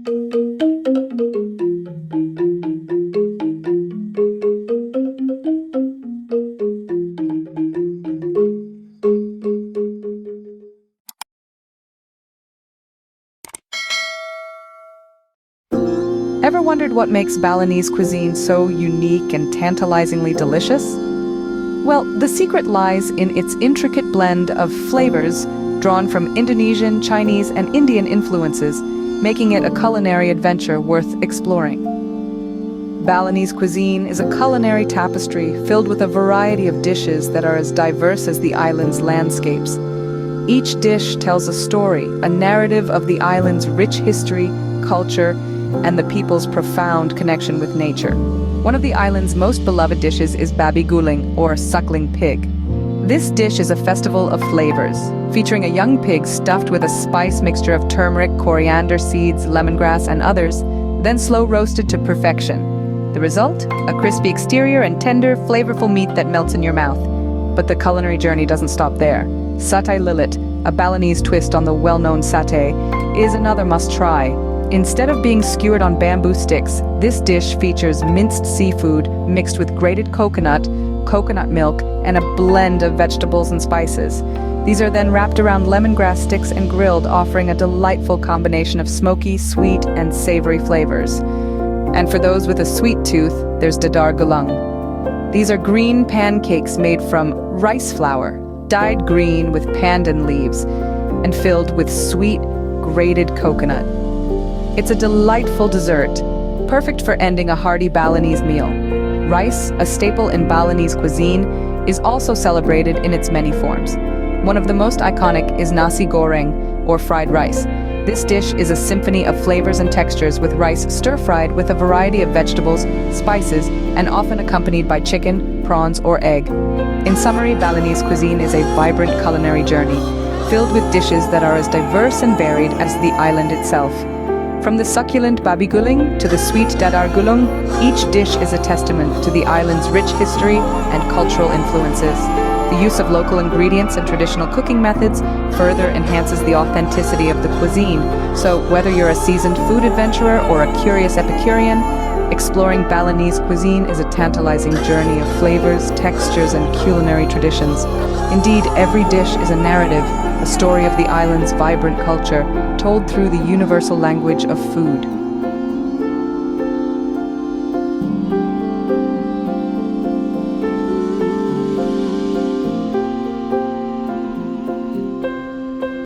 Ever wondered what makes Balinese cuisine so unique and tantalizingly delicious? Well, the secret lies in its intricate blend of flavors drawn from Indonesian, Chinese, and Indian influences, making it a culinary adventure worth exploring. Balinese cuisine is a culinary tapestry filled with a variety of dishes that are as diverse as the island's landscapes. Each dish tells a story, a narrative of the island's rich history, culture, and the people's profound connection with nature. One of the island's most beloved dishes is Babi Guling, or suckling pig. This dish is a festival of flavors, featuring a young pig stuffed with a spice mixture of turmeric, coriander seeds, lemongrass, and others, then slow roasted to perfection. The result? A crispy exterior and tender, flavorful meat that melts in your mouth. But the culinary journey doesn't stop there. Satay lilit, a Balinese twist on the well-known satay, is another must-try. Instead of being skewered on bamboo sticks, this dish features minced seafood mixed with grated coconut milk, and a blend of vegetables and spices. These are then wrapped around lemongrass sticks and grilled, offering a delightful combination of smoky, sweet, and savory flavors. And for those with a sweet tooth, there's Dadar Gulung. These are green pancakes made from rice flour, dyed green with pandan leaves, and filled with sweet, grated coconut. It's a delightful dessert, perfect for ending a hearty Balinese meal. Rice, a staple in Balinese cuisine, is also celebrated in its many forms. One of the most iconic is nasi goreng, or fried rice. This dish is a symphony of flavors and textures, with rice stir-fried with a variety of vegetables, spices, and often accompanied by chicken, prawns, or egg. In summary, Balinese cuisine is a vibrant culinary journey, filled with dishes that are as diverse and varied as the island itself. From the succulent Babi Guling to the sweet Dadar Gulung, each dish is a testament to the island's rich history and cultural influences. The use of local ingredients and traditional cooking methods further enhances the authenticity of the cuisine. So whether you're a seasoned food adventurer or a curious Epicurean, exploring Balinese cuisine is a tantalizing journey of flavors, textures, and culinary traditions. Indeed, every dish is a narrative, a story of the island's vibrant culture, told through the universal language of food.